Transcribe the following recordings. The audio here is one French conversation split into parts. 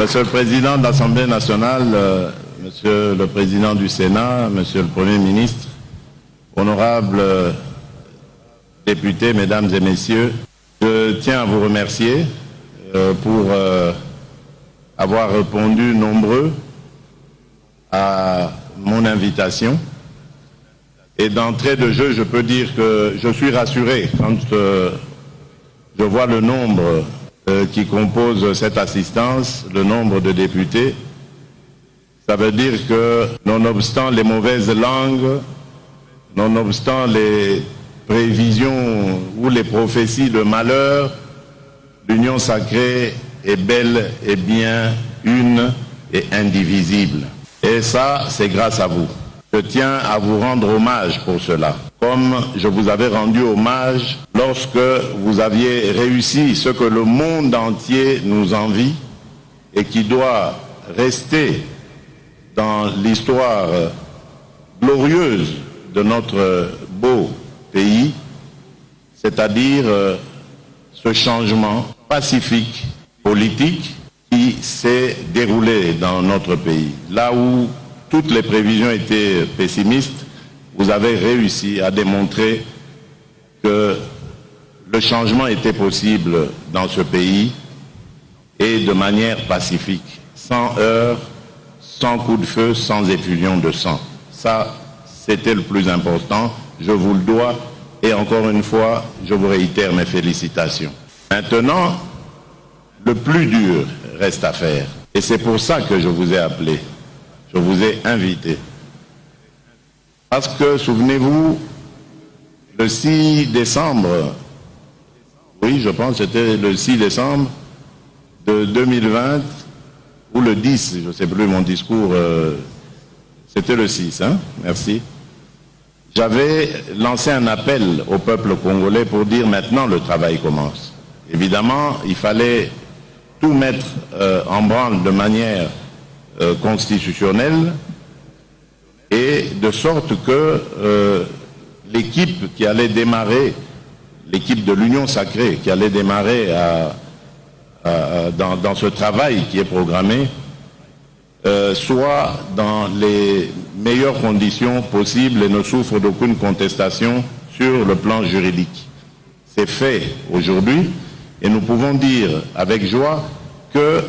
Monsieur le Président de l'Assemblée nationale, Monsieur le Président du Sénat, Monsieur le Premier ministre, honorables députés, Mesdames et Messieurs, je tiens à vous remercier pour avoir répondu nombreux à mon invitation. Et d'entrée de jeu, je peux dire que je suis rassuré quand je vois le nombre qui compose cette assistance, le nombre de députés. Ça veut dire que, nonobstant les mauvaises langues, nonobstant les prévisions ou les prophéties de malheur, l'union sacrée est bel et bien une et indivisible. Et ça, c'est grâce à vous. Je tiens à vous rendre hommage pour cela, comme je vous avais rendu hommage lorsque vous aviez réussi ce que le monde entier nous envie et qui doit rester dans l'histoire glorieuse de notre beau pays, c'est-à-dire ce changement pacifique, politique, qui s'est déroulé dans notre pays. Là où toutes les prévisions étaient pessimistes, vous avez réussi à démontrer que le changement était possible dans ce pays et de manière pacifique, sans heurts, sans coup de feu, sans effusion de sang. Ça, c'était le plus important, je vous le dois, et encore une fois, je vous réitère mes félicitations. Maintenant, le plus dur reste à faire, et c'est pour ça que je vous ai appelé. Je vous ai invité. Parce que, souvenez-vous, le 6 décembre, oui, je pense que c'était le 6 décembre de 2020, ou le 10, je ne sais plus mon discours, c'était le 6, hein, merci. J'avais lancé un appel au peuple congolais pour dire maintenant le travail commence. Évidemment, il fallait tout mettre en branle de manière constitutionnelle et de sorte que l'équipe qui allait démarrer, l'équipe de l'Union sacrée qui allait démarrer dans ce travail qui est programmé, soit dans les meilleures conditions possibles et ne souffre d'aucune contestation sur le plan juridique. C'est fait aujourd'hui et nous pouvons dire avec joie que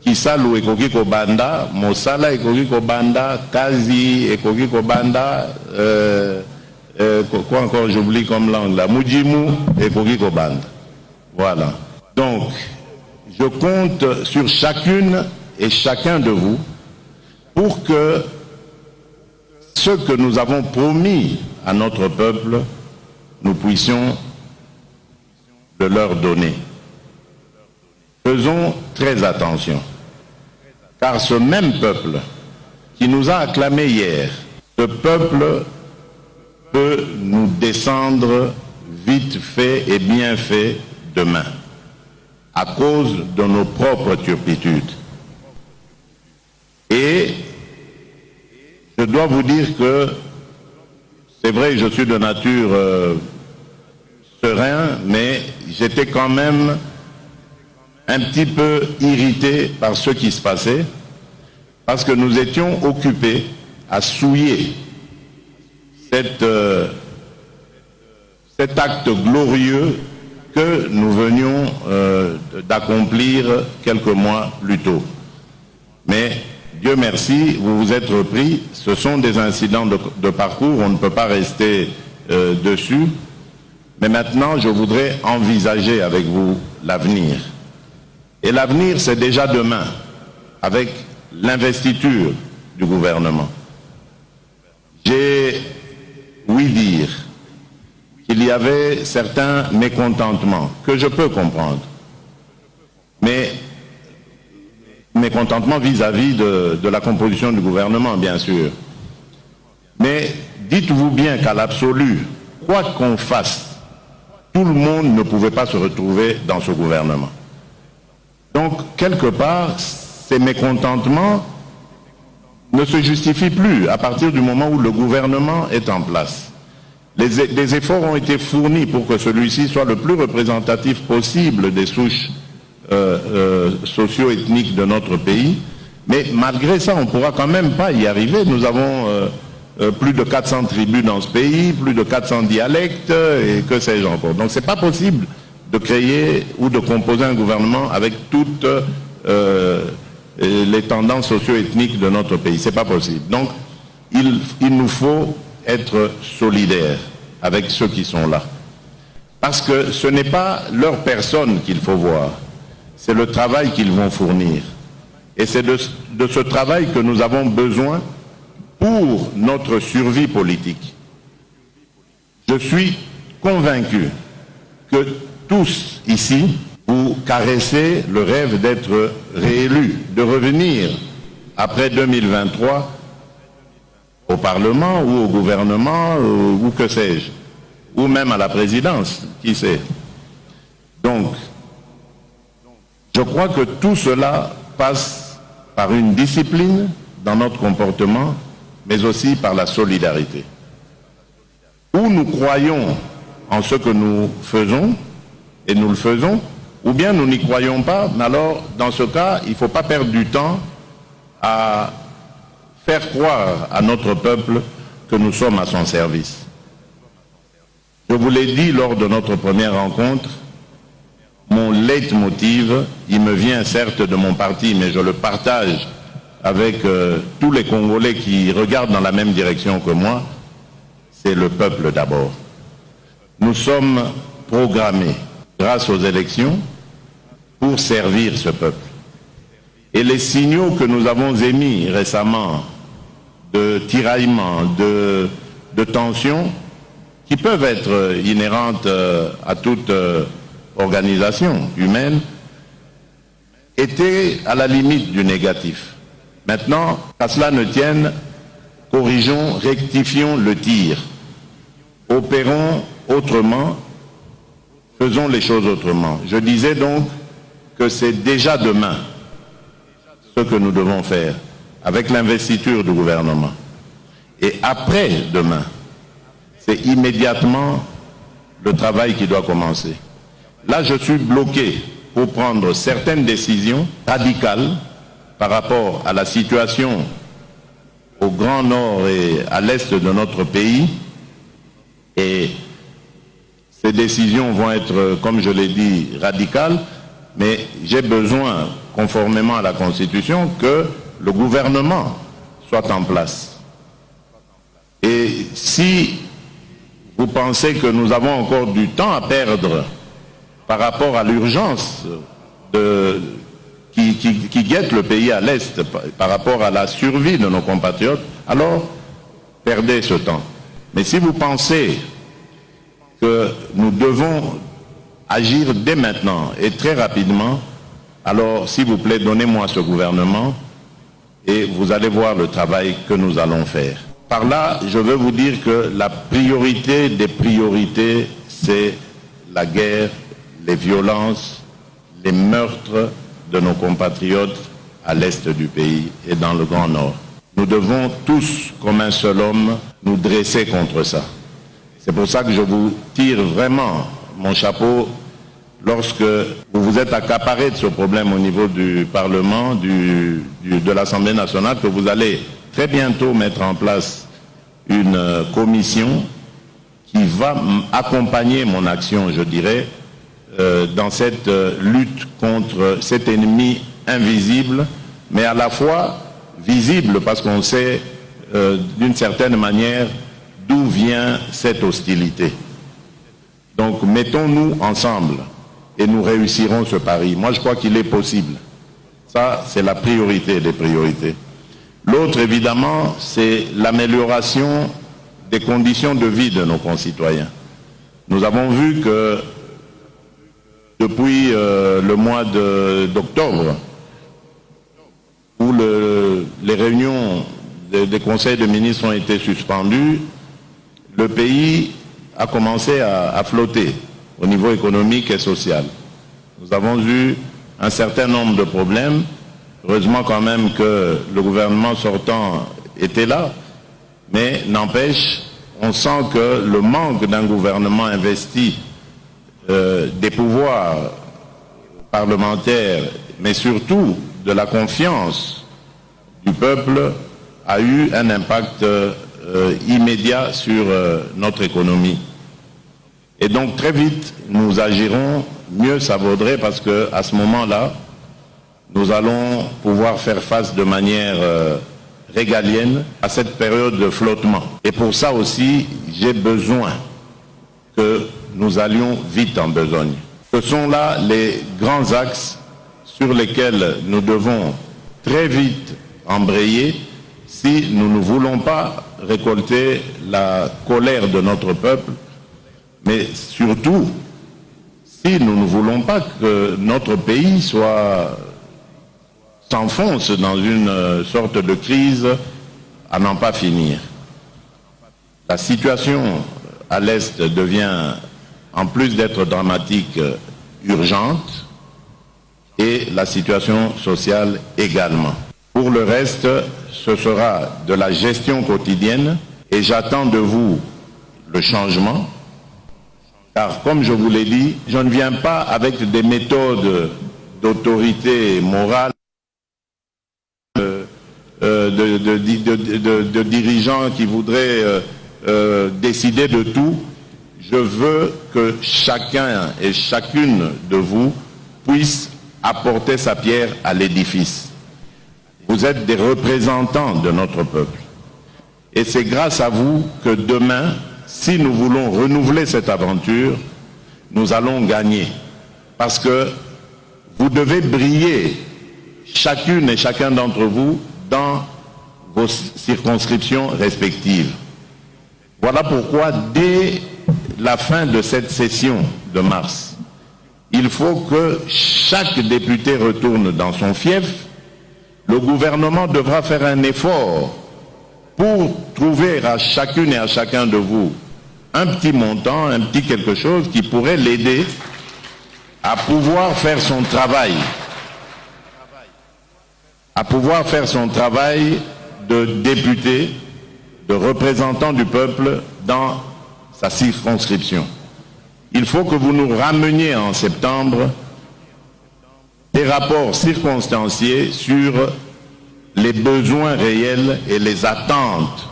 Kisalu ekoki kobanda, Mosala ekoki kobanda, Kazi ekoki kobanda, quoi encore j'oublie comme langue là, Mujimu ekoki kobanda. Voilà. Donc, je compte sur chacune et chacun de vous pour que ce que nous avons promis à notre peuple, nous puissions le leur donner. Faisons très attention, car ce même peuple qui nous a acclamé hier, ce peuple peut nous descendre vite fait et bien fait demain, à cause de nos propres turpitudes. Et je dois vous dire que c'est vrai, je suis de nature serein, mais j'étais quand même un petit peu irrité par ce qui se passait, parce que nous étions occupés à souiller cet acte glorieux que nous venions d'accomplir quelques mois plus tôt. Mais Dieu merci, vous vous êtes repris, ce sont des incidents de parcours, on ne peut pas rester dessus, mais maintenant je voudrais envisager avec vous l'avenir. Et l'avenir, c'est déjà demain, avec l'investiture du gouvernement. J'ai ouï dire qu'il y avait certains mécontentements, que je peux comprendre. Mais mécontentements vis-à-vis de la composition du gouvernement, bien sûr. Mais dites-vous bien qu'à l'absolu, quoi qu'on fasse, tout le monde ne pouvait pas se retrouver dans ce gouvernement. Donc, quelque part, ces mécontentements ne se justifient plus à partir du moment où le gouvernement est en place. Des efforts ont été fournis pour que celui-ci soit le plus représentatif possible des souches socio-ethniques de notre pays. Mais malgré ça, on ne pourra quand même pas y arriver. Nous avons plus de 400 tribus dans ce pays, plus de 400 dialectes, et que sais-je encore. Donc ce n'est pas possible de créer ou de composer un gouvernement avec toutes les tendances socio-ethniques de notre pays. Ce n'est pas possible. Donc il nous faut être solidaires avec ceux qui sont là. Parce que ce n'est pas leur personne qu'il faut voir, c'est le travail qu'ils vont fournir. Et c'est de ce travail que nous avons besoin pour notre survie politique. Je suis convaincu que tous ici, vous caressez le rêve d'être réélus, de revenir après 2023 au Parlement ou au gouvernement ou que sais-je, ou même à la présidence, qui sait. Donc, je crois que tout cela passe par une discipline dans notre comportement, mais aussi par la solidarité. Ou nous croyons en ce que nous faisons, et nous le faisons, ou bien nous n'y croyons pas, mais alors, dans ce cas, il ne faut pas perdre du temps à faire croire à notre peuple que nous sommes à son service. Je vous l'ai dit lors de notre première rencontre, mon leitmotiv, il me vient certes de mon parti, mais je le partage avec tous les Congolais qui regardent dans la même direction que moi, c'est le peuple d'abord. Nous sommes programmés, grâce aux élections, pour servir ce peuple. Et les signaux que nous avons émis récemment de tiraillement, de tension, qui peuvent être inhérentes à toute organisation humaine, étaient à la limite du négatif. Maintenant, qu'à cela ne tienne, corrigeons, rectifions le tir. Opérons autrement, faisons les choses autrement. Je disais donc que c'est déjà demain ce que nous devons faire, avec l'investiture du gouvernement. Et après demain, c'est immédiatement le travail qui doit commencer. Là, je suis bloqué pour prendre certaines décisions radicales par rapport à la situation au Grand Nord et à l'Est de notre pays. Et ces décisions vont être, comme je l'ai dit, radicales, mais j'ai besoin, conformément à la Constitution, que le gouvernement soit en place. Et si vous pensez que nous avons encore du temps à perdre par rapport à l'urgence qui guette le pays à l'Est, par rapport à la survie de nos compatriotes, alors perdez ce temps. Mais si vous pensez que nous devons agir dès maintenant et très rapidement, alors s'il vous plaît, donnez-moi ce gouvernement et vous allez voir le travail que nous allons faire. Par là, je veux vous dire que la priorité des priorités, c'est la guerre, les violences, les meurtres de nos compatriotes à l'est du pays et dans le Grand Nord. Nous devons tous, comme un seul homme, nous dresser contre ça. C'est pour ça que je vous tire vraiment mon chapeau lorsque vous vous êtes accaparé de ce problème au niveau du Parlement, de l'Assemblée nationale, que vous allez très bientôt mettre en place une commission qui va accompagner mon action, je dirais, dans cette lutte contre cet ennemi invisible, mais à la fois visible parce qu'on sait d'une certaine manière d'où vient cette hostilité. Donc mettons-nous ensemble et nous réussirons ce pari. Moi je crois qu'il est possible. Ça c'est la priorité des priorités. L'autre évidemment c'est l'amélioration des conditions de vie de nos concitoyens. Nous avons vu que depuis le mois d'octobre, où les réunions des conseils de ministres ont été suspendues, le pays a commencé à flotter au niveau économique et social. Nous avons eu un certain nombre de problèmes. Heureusement quand même que le gouvernement sortant était là, mais n'empêche, on sent que le manque d'un gouvernement investi des pouvoirs parlementaire, mais surtout de la confiance du peuple, a eu un impact immédiat sur notre économie. Et donc très vite, nous agirons, mieux ça vaudrait, parce qu'à ce moment-là, nous allons pouvoir faire face de manière régalienne à cette période de flottement. Et pour ça aussi, j'ai besoin que nous allions vite en besogne. Ce sont là les grands axes sur lesquels nous devons très vite embrayer si nous ne voulons pas récolter la colère de notre peuple, mais surtout si nous ne voulons pas que notre pays s'enfonce dans une sorte de crise à n'en pas finir. La situation à l'Est devient, en plus d'être dramatique, urgente, et la situation sociale également. Pour le reste, ce sera de la gestion quotidienne, et j'attends de vous le changement, car comme je vous l'ai dit, je ne viens pas avec des méthodes d'autorité morale, de dirigeants qui voudraient décider de tout. Je veux que chacun et chacune de vous puisse apporter sa pierre à l'édifice. Vous êtes des représentants de notre peuple. Et c'est grâce à vous que demain, si nous voulons renouveler cette aventure, nous allons gagner. Parce que vous devez briller, chacune et chacun d'entre vous, dans vos circonscriptions respectives. Voilà pourquoi, dès la fin de cette session de mars, il faut que chaque député retourne dans son fief. Le gouvernement devra faire un effort pour trouver à chacune et à chacun de vous un petit montant, un petit quelque chose qui pourrait l'aider à pouvoir faire son travail. À pouvoir faire son travail de député, de représentant du peuple dans sa circonscription. Il faut que vous nous rameniez en septembre des rapports circonstanciés sur les besoins réels et les attentes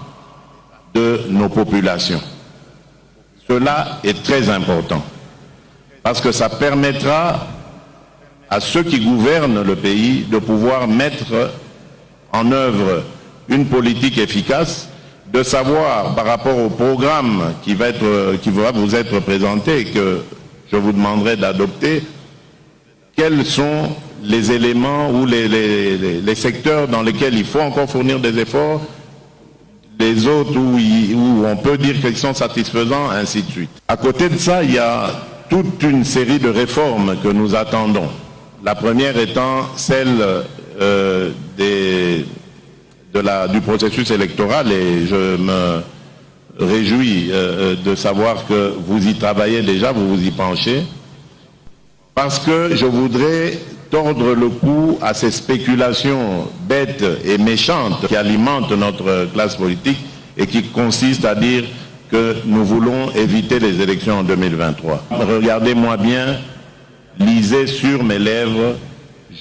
de nos populations. Cela est très important, parce que ça permettra à ceux qui gouvernent le pays de pouvoir mettre en œuvre une politique efficace, de savoir par rapport au programme qui va vous être présenté et que je vous demanderai d'adopter, quels sont les éléments ou les secteurs dans lesquels il faut encore fournir des efforts, les autres où on peut dire qu'ils sont satisfaisants, ainsi de suite. À côté de ça, il y a toute une série de réformes que nous attendons. La première étant celle du processus électoral, et je me réjouis de savoir que vous y travaillez déjà, vous vous y penchez, parce que je voudrais tordre le cou à ces spéculations bêtes et méchantes qui alimentent notre classe politique et qui consistent à dire que nous voulons éviter les élections en 2023. Regardez-moi bien, lisez sur mes lèvres,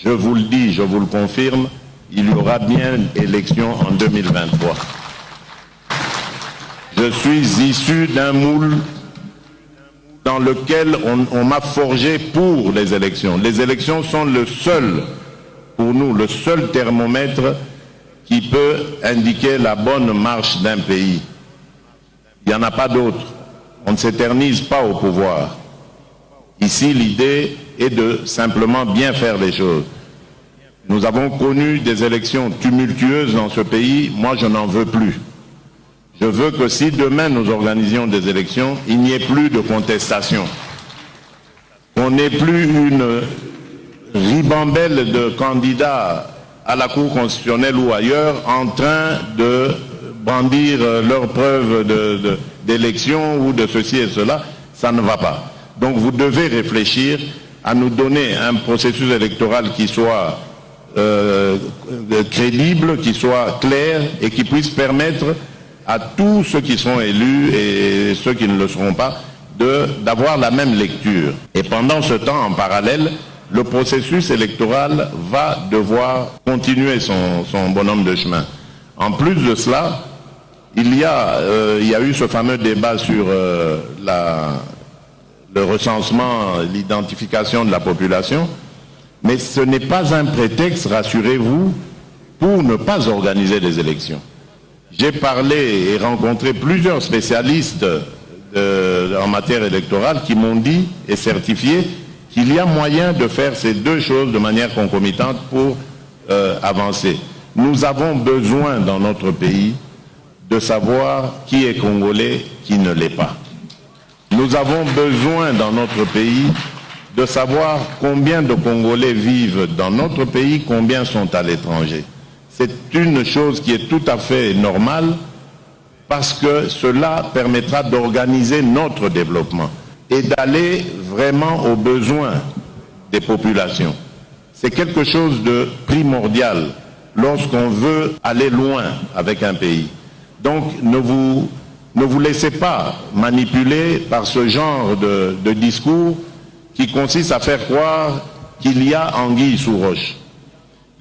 je vous le dis, je vous le confirme, il y aura bien élection en 2023. Je suis issu d'un moule dans lequel on m'a forgé pour les élections. Les élections sont le seul, pour nous, le seul thermomètre qui peut indiquer la bonne marche d'un pays. Il n'y en a pas d'autre. On ne s'éternise pas au pouvoir. Ici, l'idée est de simplement bien faire les choses. Nous avons connu des élections tumultueuses dans ce pays. Moi, je n'en veux plus. Je veux que si demain nous organisions des élections, il n'y ait plus de contestation. On n'ait plus une ribambelle de candidats à la Cour constitutionnelle ou ailleurs en train de brandir leurs preuves d'élection ou de ceci et cela. Ça ne va pas. Donc vous devez réfléchir à nous donner un processus électoral qui soit crédible, qui soit clair et qui puisse permettre à tous ceux qui seront élus et ceux qui ne le seront pas d'avoir la même lecture. Et pendant ce temps, en parallèle, le processus électoral va devoir continuer son bonhomme de chemin. En plus de cela, il y a eu ce fameux débat sur le recensement, l'identification de la population, mais ce n'est pas un prétexte, rassurez-vous, pour ne pas organiser des élections. J'ai parlé et rencontré plusieurs spécialistes en matière électorale qui m'ont dit et certifié qu'il y a moyen de faire ces deux choses de manière concomitante pour avancer. Nous avons besoin dans notre pays de savoir qui est congolais, qui ne l'est pas. Nous avons besoin dans notre pays de savoir combien de Congolais vivent dans notre pays, combien sont à l'étranger. C'est une chose qui est tout à fait normale parce que cela permettra d'organiser notre développement et d'aller vraiment aux besoins des populations. C'est quelque chose de primordial lorsqu'on veut aller loin avec un pays. Donc ne vous laissez pas manipuler par ce genre de discours qui consiste à faire croire qu'il y a anguille sous roche.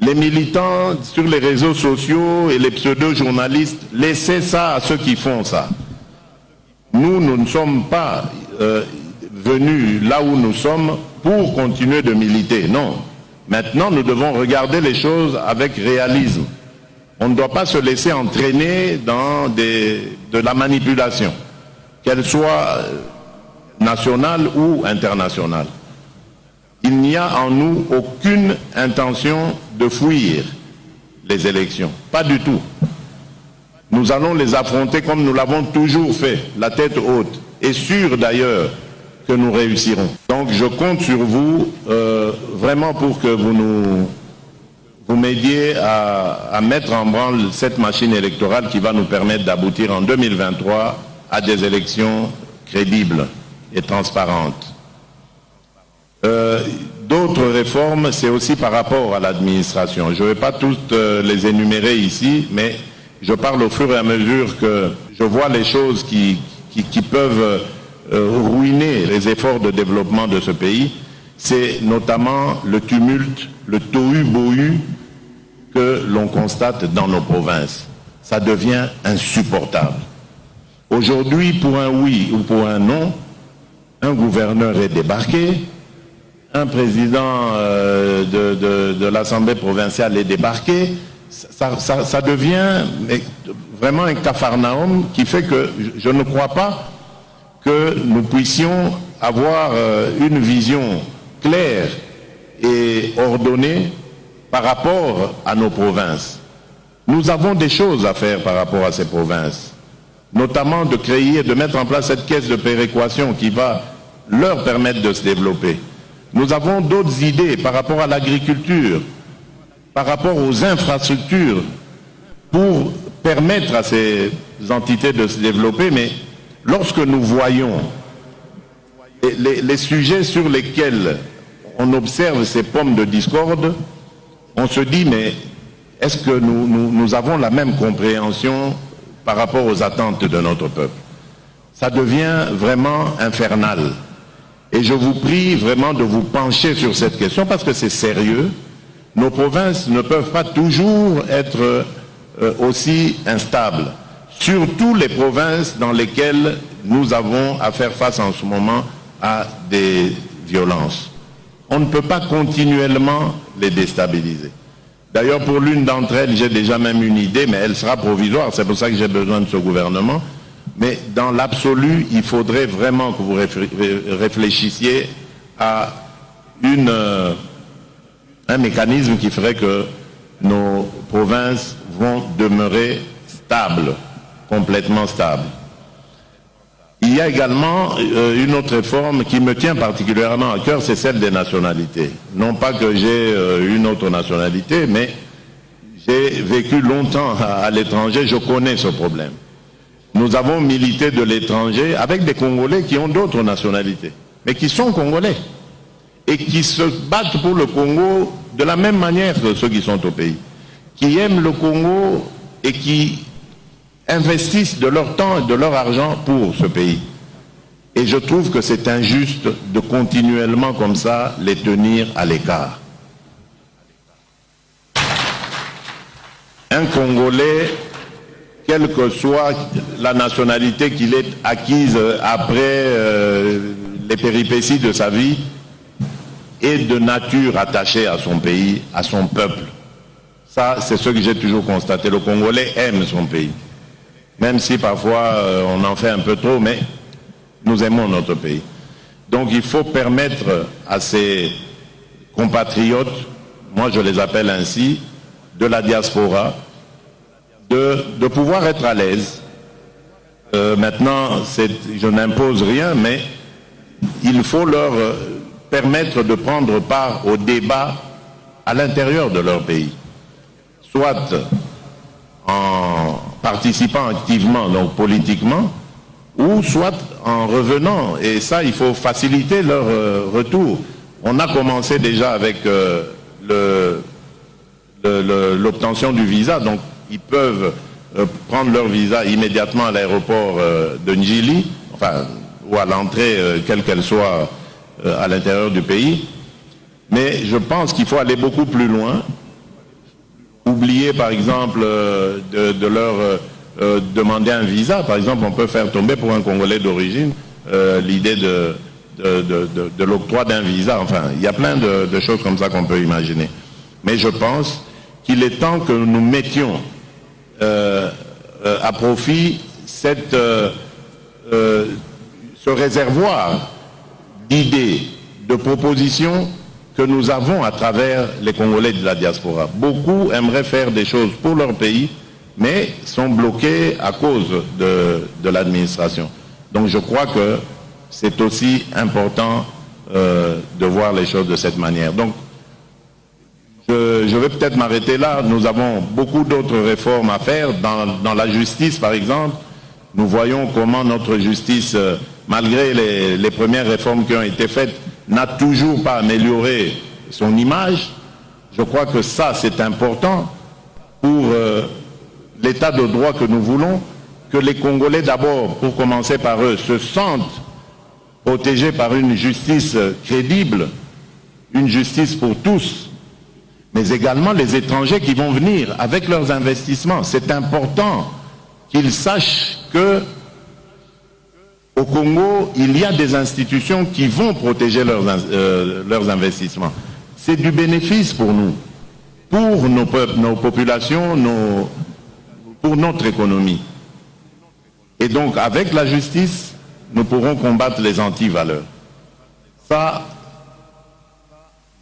Les militants sur les réseaux sociaux et les pseudo-journalistes, laissez ça à ceux qui font ça. Nous ne sommes pas venus là où nous sommes pour continuer de militer, non. Maintenant, nous devons regarder les choses avec réalisme. On ne doit pas se laisser entraîner dans de la manipulation, qu'elle soit nationale ou internationale. Il n'y a en nous aucune intention de fuir les élections, pas du tout. Nous allons les affronter comme nous l'avons toujours fait, la tête haute, et sûr d'ailleurs que nous réussirons. Donc je compte sur vous vraiment pour que vous m'aidiez à mettre en branle cette machine électorale qui va nous permettre d'aboutir en 2023 à des élections crédibles et transparentes. D'autres réformes, c'est aussi par rapport à l'administration. Je ne vais pas toutes les énumérer ici, mais je parle au fur et à mesure que je vois les choses qui peuvent ruiner les efforts de développement de ce pays. C'est notamment le tumulte, le tohu-bohu que l'on constate dans nos provinces. Ça devient insupportable. Aujourd'hui, pour un oui ou pour un non, un gouverneur est débarqué, un président de l'Assemblée provinciale est débarqué. Ça devient vraiment un capharnaüm qui fait que je ne crois pas que nous puissions avoir une vision claire et ordonnée par rapport à nos provinces. Nous avons des choses à faire par rapport à ces provinces, notamment de créer, de mettre en place cette caisse de péréquation qui va leur permettre de se développer. Nous avons d'autres idées par rapport à l'agriculture, par rapport aux infrastructures, pour permettre à ces entités de se développer, mais lorsque nous voyons les sujets sur lesquels on observe ces pommes de discorde, on se dit, mais est-ce que nous avons la même compréhension par rapport aux attentes de notre peuple? Ça devient vraiment infernal. Et je vous prie vraiment de vous pencher sur cette question parce que c'est sérieux. Nos provinces ne peuvent pas toujours être aussi instables. Surtout les provinces dans lesquelles nous avons à faire face en ce moment à des violences. On ne peut pas continuellement les déstabiliser. D'ailleurs, pour l'une d'entre elles, j'ai déjà même une idée, mais elle sera provisoire, c'est pour ça que j'ai besoin de ce gouvernement. Mais dans l'absolu, il faudrait vraiment que vous réfléchissiez à un mécanisme qui ferait que nos provinces vont demeurer stables, complètement stables. Il y a également une autre réforme qui me tient particulièrement à cœur, c'est celle des nationalités. Non pas que j'ai une autre nationalité, mais j'ai vécu longtemps à l'étranger, je connais ce problème. Nous avons milité de l'étranger avec des Congolais qui ont d'autres nationalités, mais qui sont Congolais et qui se battent pour le Congo de la même manière que ceux qui sont au pays, qui aiment le Congo et qui investissent de leur temps et de leur argent pour ce pays. Et je trouve que c'est injuste de continuellement comme ça les tenir à l'écart. Un Congolais, quelle que soit la nationalité qu'il ait acquise après les péripéties de sa vie, est de nature attachée à son pays, à son peuple. Ça, c'est ce que j'ai toujours constaté. Le Congolais aime son pays. Même si parfois on en fait un peu trop, mais nous aimons notre pays. Donc il faut permettre à ces compatriotes, moi je les appelle ainsi, de la diaspora, de pouvoir être à l'aise. Maintenant, je n'impose rien, mais il faut leur permettre de prendre part au débat à l'intérieur de leur pays. Soit en participant activement, donc politiquement, ou soit en revenant. Et ça, il faut faciliter leur retour. On a commencé déjà avec l'obtention du visa, donc ils peuvent prendre leur visa immédiatement à l'aéroport de Njili, enfin, ou à l'entrée, quelle qu'elle soit, à l'intérieur du pays. Mais je pense qu'il faut aller beaucoup plus loin. Oublier, par exemple, de leur demander un visa. Par exemple, on peut faire tomber pour un Congolais d'origine l'idée de l'octroi d'un visa. Enfin, il y a plein de choses comme ça qu'on peut imaginer. Mais je pense qu'il est temps que nous mettions à profit ce réservoir d'idées, de propositions que nous avons à travers les Congolais de la diaspora. Beaucoup aimeraient faire des choses pour leur pays, mais sont bloqués à cause de l'administration. Donc je crois que c'est aussi important de voir les choses de cette manière. Donc je vais peut-être m'arrêter là. Nous avons beaucoup d'autres réformes à faire. Dans la justice, par exemple, nous voyons comment notre justice, malgré les premières réformes qui ont été faites, n'a toujours pas amélioré son image. Je crois que ça, c'est important pour l'état de droit que nous voulons, que les Congolais d'abord, pour commencer par eux, se sentent protégés par une justice crédible, une justice pour tous, mais également les étrangers qui vont venir avec leurs investissements. C'est important qu'ils sachent que au Congo, il y a des institutions qui vont protéger leurs investissements. C'est du bénéfice pour nous, pour nos populations, pour notre économie. Et donc, avec la justice, nous pourrons combattre les anti-valeurs. Ça,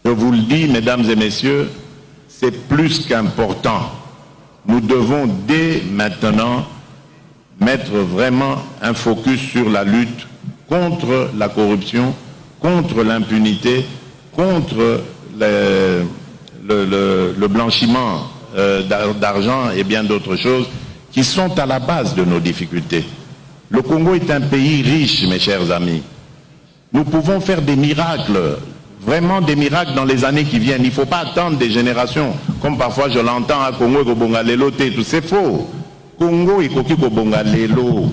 je vous le dis, mesdames et messieurs, c'est plus qu'important. Nous devons dès maintenant mettre vraiment un focus sur la lutte contre la corruption, contre l'impunité, contre le blanchiment d'argent et bien d'autres choses qui sont à la base de nos difficultés. Le Congo est un pays riche, mes chers amis. Nous pouvons faire des miracles, vraiment des miracles dans les années qui viennent. Il ne faut pas attendre des générations, comme parfois je l'entends à Congo et Kobongalelo, tout c'est faux. Congo et Koki Kobongalelo.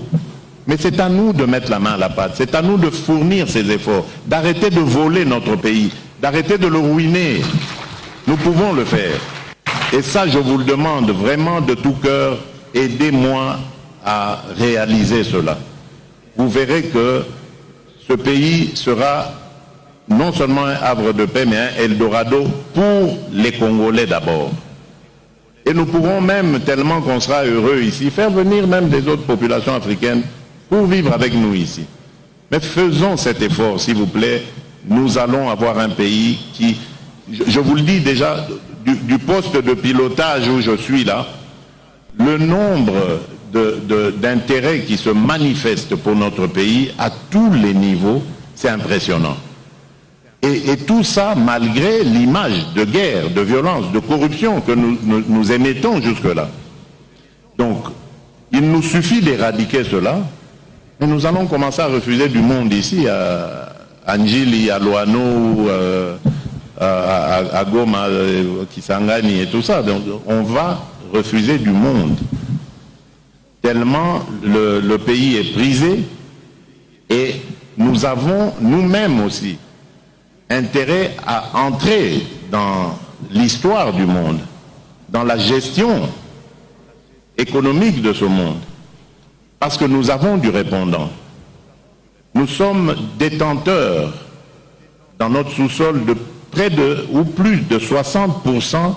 Mais c'est à nous de mettre la main à la pâte, c'est à nous de fournir ces efforts, d'arrêter de voler notre pays, d'arrêter de le ruiner. Nous pouvons le faire. Et ça, je vous le demande vraiment de tout cœur, aidez-moi à réaliser cela. Vous verrez que ce pays sera non seulement un havre de paix, mais un Eldorado pour les Congolais d'abord. Et nous pourrons même, tellement qu'on sera heureux ici, faire venir même des autres populations africaines pour vivre avec nous ici. Mais faisons cet effort, s'il vous plaît. Nous allons avoir un pays qui, je vous le dis déjà, du poste de pilotage où je suis là, le nombre d'intérêts qui se manifestent pour notre pays à tous les niveaux, c'est impressionnant. Et tout ça malgré l'image de guerre, de violence, de corruption que nous émettons jusque-là. Donc, il nous suffit d'éradiquer cela, et nous allons commencer à refuser du monde ici, à Njili, à Loano, à Goma, Kisangani et tout ça. Donc, on va refuser du monde. Tellement le pays est brisé et nous avons nous-mêmes aussi intérêt à entrer dans l'histoire du monde, dans la gestion économique de ce monde, parce que nous avons du répondant. Nous sommes détenteurs dans notre sous-sol de près de ou plus de 60%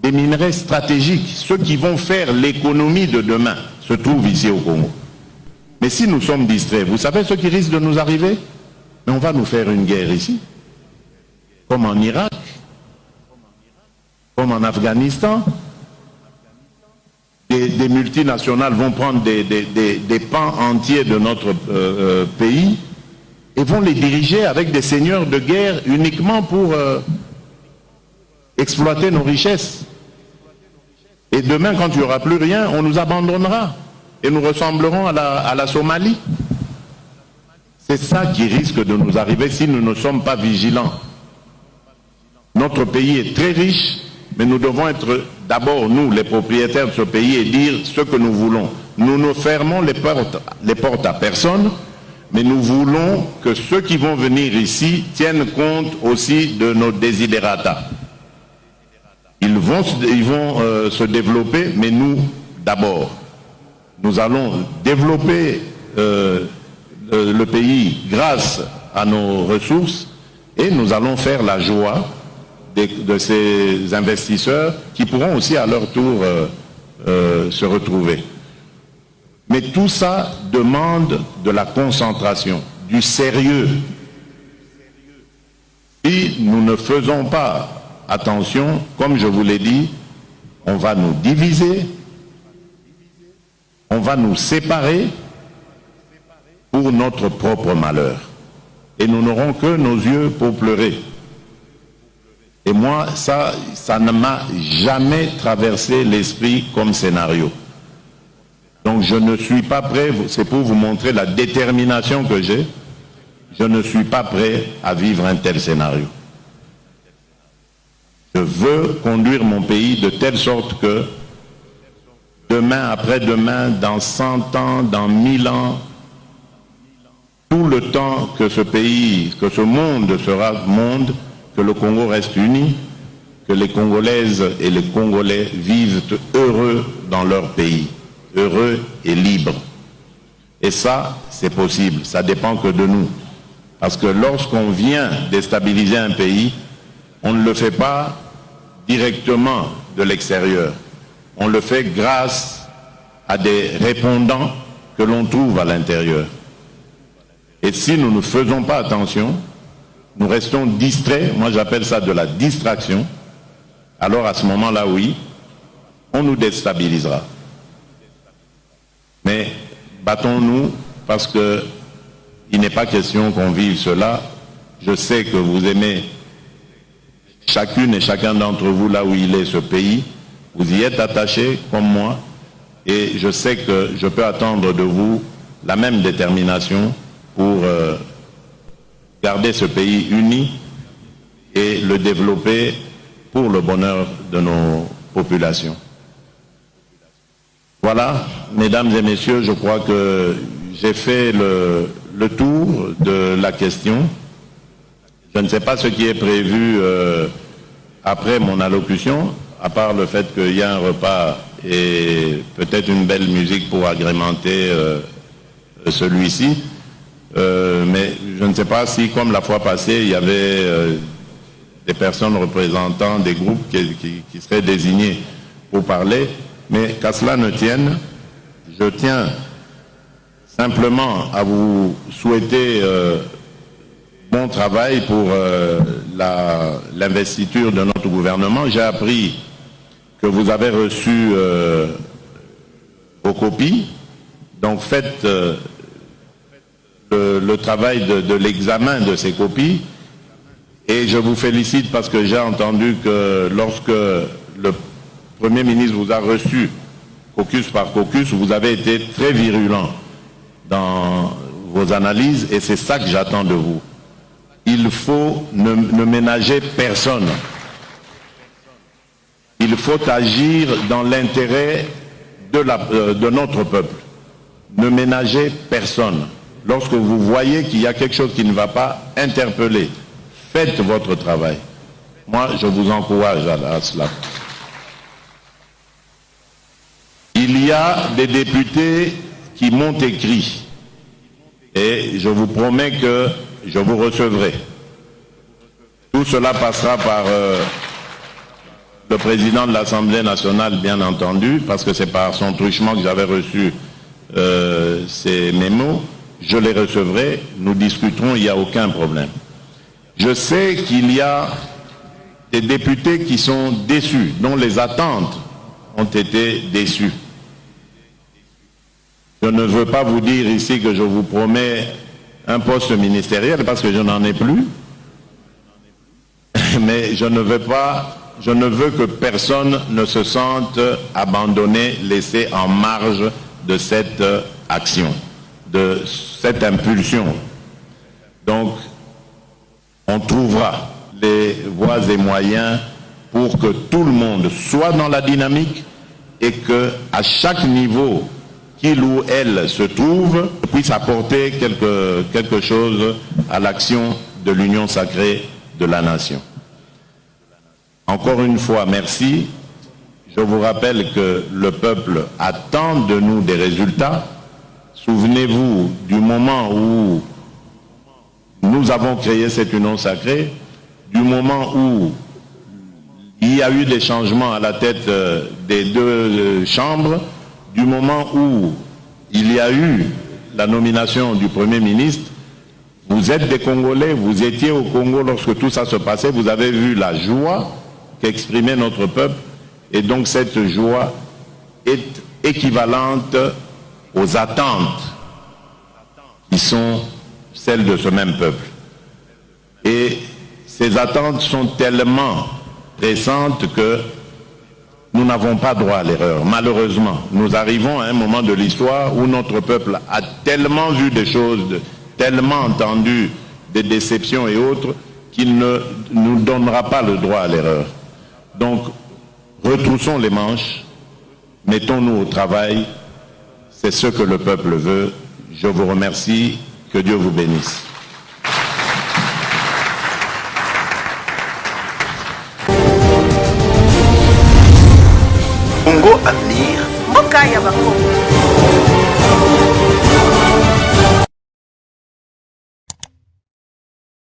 des minerais stratégiques. Ceux qui vont faire l'économie de demain se trouvent ici au Congo. Mais si nous sommes distraits, vous savez ce qui risque de nous arriver? Mais on va nous faire une guerre ici, comme en Irak, comme en Afghanistan. Des multinationales vont prendre des pans entiers de notre pays et vont les diriger avec des seigneurs de guerre uniquement pour exploiter nos richesses. Et demain, quand il n'y aura plus rien, on nous abandonnera et nous ressemblerons à la Somalie. C'est ça qui risque de nous arriver si nous ne sommes pas vigilants. Notre pays est très riche, mais nous devons être d'abord, nous, les propriétaires de ce pays, et dire ce que nous voulons. Nous ne fermons les portes à personne, mais nous voulons que ceux qui vont venir ici tiennent compte aussi de nos desiderata. Ils vont se développer, mais nous, d'abord. Nous allons développer le pays grâce à nos ressources et nous allons faire la joie de ces investisseurs qui pourront aussi à leur tour se retrouver. Mais tout ça demande de la concentration, du sérieux. Si nous ne faisons pas attention, comme je vous l'ai dit, on va nous diviser, on va nous séparer pour notre propre malheur. Et nous n'aurons que nos yeux pour pleurer. Et moi, ça ne m'a jamais traversé l'esprit comme scénario. Donc je ne suis pas prêt, c'est pour vous montrer la détermination que j'ai, je ne suis pas prêt à vivre un tel scénario. Je veux conduire mon pays de telle sorte que demain, après-demain, dans 100 ans, dans 1000 ans, tout le temps que ce pays, que ce monde sera monde, que le Congo reste uni, que les Congolaises et les Congolais vivent heureux dans leur pays, heureux et libres. Et ça, c'est possible, ça dépend que de nous. Parce que lorsqu'on vient déstabiliser un pays, on ne le fait pas directement de l'extérieur. On le fait grâce à des répondants que l'on trouve à l'intérieur. Et si nous ne faisons pas attention, nous restons distraits, moi j'appelle ça de la distraction, alors à ce moment-là, oui, on nous déstabilisera. Mais battons-nous parce qu'il n'est pas question qu'on vive cela. Je sais que vous aimez chacune et chacun d'entre vous là où il est ce pays. Vous y êtes attachés comme moi et je sais que je peux attendre de vous la même détermination pour garder ce pays uni et le développer pour le bonheur de nos populations. Voilà, mesdames et messieurs, je crois que j'ai fait le tour de la question. Je ne sais pas ce qui est prévu après mon allocution, à part le fait qu'il y a un repas et peut-être une belle musique pour agrémenter celui-ci. Mais je ne sais pas si, comme la fois passée, il y avait des personnes représentant des groupes qui seraient désignés pour parler. Mais qu'à cela ne tienne, je tiens simplement à vous souhaiter bon travail pour l'investiture de notre gouvernement. J'ai appris que vous avez reçu vos copies. Donc faites le travail de l'examen de ces copies. Et je vous félicite parce que j'ai entendu que lorsque le Premier ministre vous a reçu caucus par caucus, vous avez été très virulent dans vos analyses et c'est ça que j'attends de vous. Il faut ne ménager personne. Il faut agir dans l'intérêt de notre peuple. Ne ménager personne. lorsque vous voyez qu'il y a quelque chose qui ne va pas, interpellez. Faites votre travail. Moi, je vous encourage à cela. Il y a des députés qui m'ont écrit et je vous promets que je vous recevrai. Tout cela passera par le président de l'Assemblée nationale, bien entendu, parce que c'est par son truchement que j'avais reçu ces mémos. Je les recevrai, nous discuterons, il n'y a aucun problème. Je sais qu'il y a des députés qui sont déçus, dont les attentes ont été déçues. Je ne veux pas vous dire ici que je vous promets un poste ministériel parce que je n'en ai plus. Mais je ne veux que personne ne se sente abandonné, laissé en marge de cette action, de cette impulsion. Donc, on trouvera les voies et moyens pour que tout le monde soit dans la dynamique et que à chaque niveau qu'il ou elle se trouve, puisse apporter quelque chose à l'action de l'union sacrée de la nation. Encore une fois, merci. Je vous rappelle que le peuple attend de nous des résultats. Souvenez-vous du moment où nous avons créé cette union sacrée, du moment où il y a eu des changements à la tête des deux chambres, du moment où il y a eu la nomination du Premier ministre. Vous êtes des Congolais, vous étiez au Congo lorsque tout ça se passait, vous avez vu la joie qu'exprimait notre peuple, et donc cette joie est équivalente aux attentes qui sont celles de ce même peuple. Et ces attentes sont tellement pressantes que nous n'avons pas droit à l'erreur. Malheureusement, nous arrivons à un moment de l'histoire où notre peuple a tellement vu des choses, tellement entendu des déceptions et autres, qu'il ne nous donnera pas le droit à l'erreur. Donc, retroussons les manches, mettons-nous au travail, c'est ce que le peuple veut. Je vous remercie, que Dieu vous bénisse.